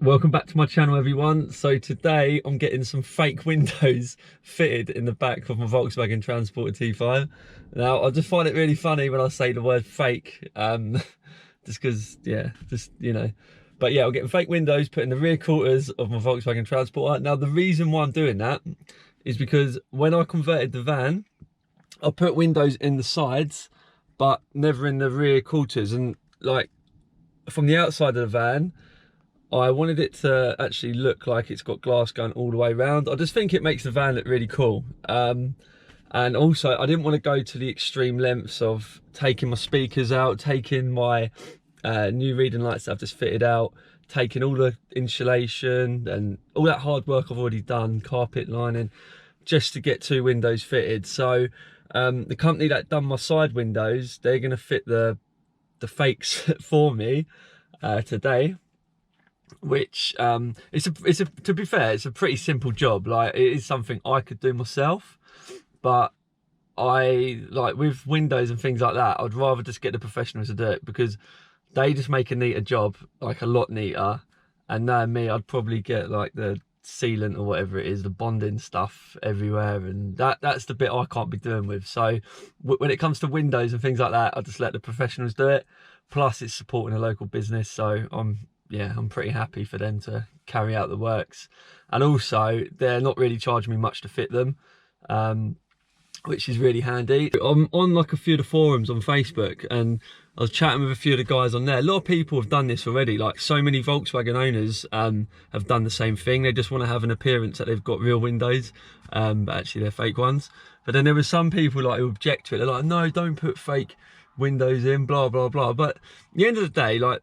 Welcome back to my channel, everyone. So today I'm getting some fake windows fitted in the back of my Volkswagen Transporter T5. Now I just find it really funny when I say the word fake, just because, yeah, just, you know. But yeah, I'm getting fake windows put in the rear quarters of my Volkswagen Transporter. Now the reason why I'm doing that is because when I converted the van, I put windows in the sides, but never in the rear quarters. And like from the outside of the van, I wanted it to actually look like it's got glass going all the way around. I just think it makes the van look really cool. And also I didn't want to go to the extreme lengths of taking my speakers out, taking my new reading lights that I've just fitted out, taking all the insulation and all that hard work I've already done, carpet lining, just to get two windows fitted. So the company that done my side windows, they're going to fit the fakes for me today. Which to be fair, it's a pretty simple job. Like, it is something I could do myself, but I like with windows and things like that, I'd rather just get the professionals to do it, because they just make a neater job, like a lot neater. And knowing me, I'd probably get like the sealant or whatever it is, the bonding stuff everywhere, and that's the bit I can't be doing with. So when it comes to windows and things like that, I just let the professionals do it. Plus it's supporting a local business, so I'm pretty happy for them to carry out the works. And also they're not really charging me much to fit them, which is really handy. I'm on like a few of the forums on Facebook, and I was chatting with a few of the guys on there. A lot of people have done this already. Like, so many Volkswagen owners have done the same thing. They just want to have an appearance that they've got real windows, but actually they're fake ones. But then there were some people like who object to it. They're like, no, don't put fake windows in, blah blah blah. But at the end of the day, like,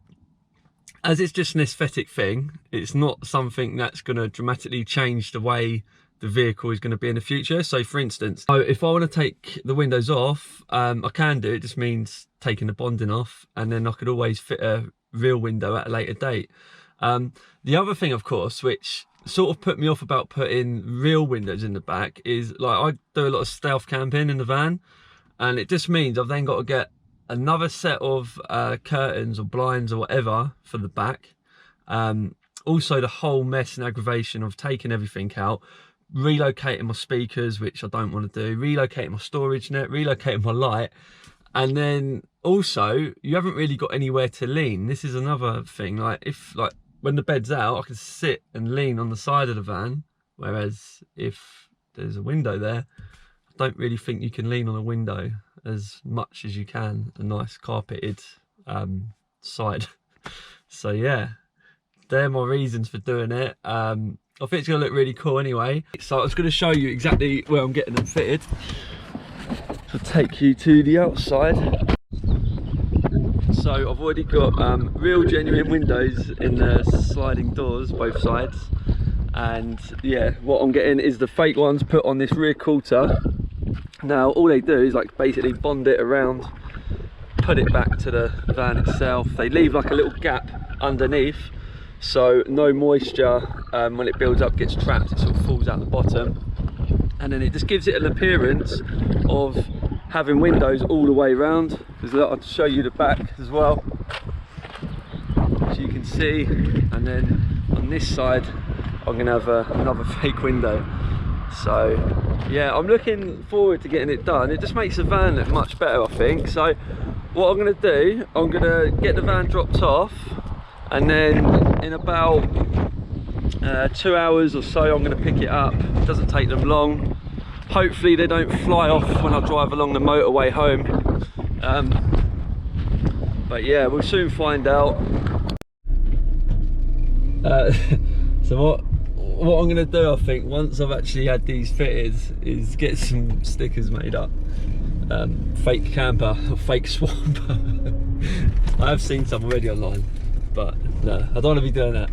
as it's just an aesthetic thing, it's not something that's going to dramatically change the way the vehicle is going to be in the future. So for instance, if I want to take the windows off, I can do it. It just means taking the bonding off, and then I could always fit a real window at a later date. The other thing, of course, which sort of put me off about putting real windows in the back, is like, I do a lot of stealth camping in the van, and it just means I've then got to get another set of curtains or blinds or whatever for the back. Also the whole mess and aggravation of taking everything out, relocating my speakers, which I don't want to do, relocating my storage net, relocating my light. And then also, you haven't really got anywhere to lean. This is another thing. Like, when the bed's out, I can sit and lean on the side of the van, whereas if there's a window there, I don't really think you can lean on a window as much as you can a nice carpeted side. So yeah, they're my reasons for doing it. I think it's gonna look really cool anyway. So I was gonna show you exactly where I'm getting them fitted. I'll take you to the outside. So I've already got real genuine windows in the sliding doors, both sides. And yeah, what I'm getting is the fake ones put on this rear quarter. Now all they do is like basically bond it around, put it back to the van itself. They leave like a little gap underneath, so no moisture when it builds up gets trapped, it sort of falls out the bottom. And then it just gives it an appearance of having windows all the way around. Because I'll show you the back as well, as you can see. And then on this side I'm gonna have another fake window. So yeah, I'm looking forward to getting it done. It just makes the van look much better, I think. So what I'm gonna do, I'm gonna get the van dropped off, and then in about 2 hours or so I'm gonna pick it up. It doesn't take them long. Hopefully they don't fly off when I drive along the motorway home. But yeah, we'll soon find out. So what I'm going to do, I think, once I've actually had these fitted, is get some stickers made up. Fake camper or fake swamp. I have seen some already online, but no, I don't want to be doing that.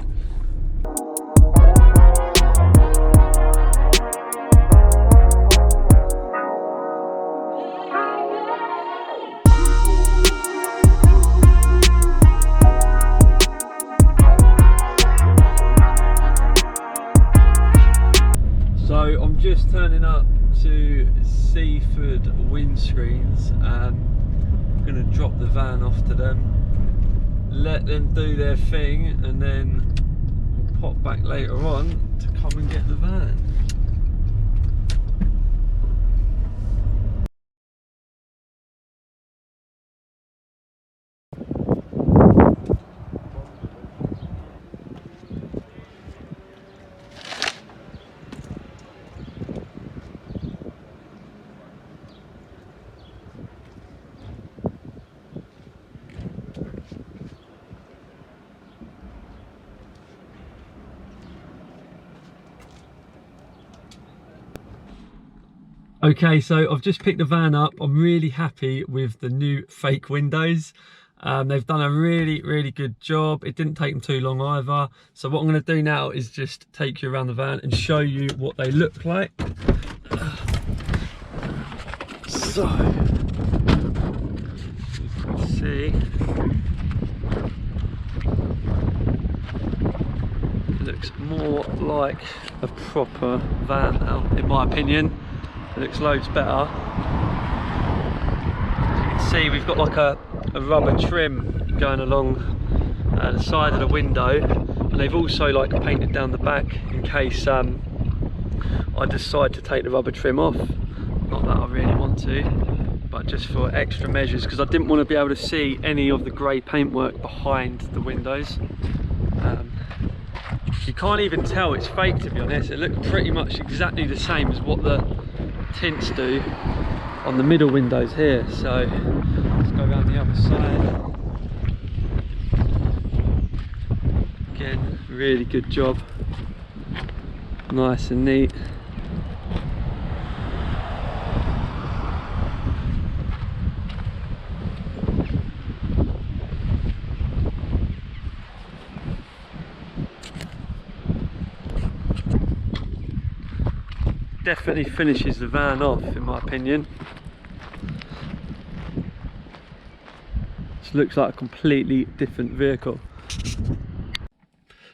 Just turning up to Seaford Windscreens, and I'm going to drop the van off to them, let them do their thing, and then we'll back later on to come and get the van. Okay, so I've just picked the van up. I'm really happy with the new fake windows. They've done a really good job. It didn't take them too long either. So what I'm going to do now is just take you around the van and show you what they look like. So, let's see. It looks more like a proper van now, in my opinion. It looks loads better. As you can see, we've got like a rubber trim going along the side of the window, and they've also like painted down the back in case I decide to take the rubber trim off. Not that I really want to, but just for extra measures, because I didn't want to be able to see any of the grey paintwork behind the windows. You can't even tell it's fake, to be honest. It looks pretty much exactly the same as what the tints do on the middle windows here. So let's go around the other side. Again, really good job. Nice and neat. Definitely finishes the van off, in my opinion. This looks like a completely different vehicle.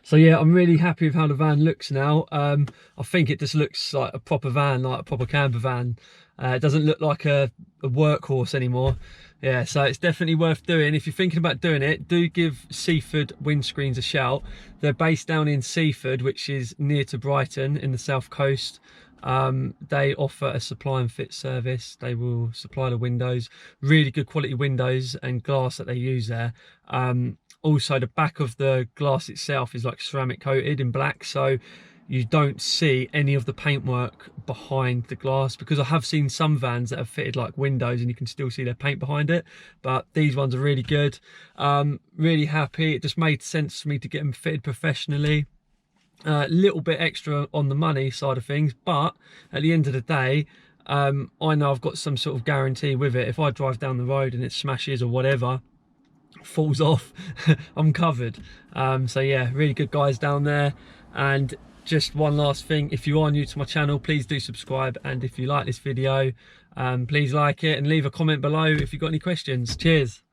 So yeah, I'm really happy with how the van looks now. I think it just looks like a proper van, like a proper camper van. It doesn't look like a workhorse anymore. Yeah, so it's definitely worth doing. If you're thinking about doing it, do give Seaford Windscreens a shout. They're based down in Seaford, which is near to Brighton in the south coast. They offer a supply and fit service. They will supply the windows, really good quality windows and glass that they use there. Also, the back of the glass itself is like ceramic coated in black, so you don't see any of the paintwork behind the glass, because I have seen some vans that have fitted like windows and you can still see their paint behind it, but these ones are really good. Really happy. It just made sense for me to get them fitted professionally. A little bit extra on the money side of things, but at the end of the day, I know I've got some sort of guarantee with it. If I drive down the road and it smashes or whatever, falls off, I'm covered. So yeah, really good guys down there. And just one last thing, if you are new to my channel, please do subscribe, and if you like this video, please like it and leave a comment below if you've got any questions. Cheers.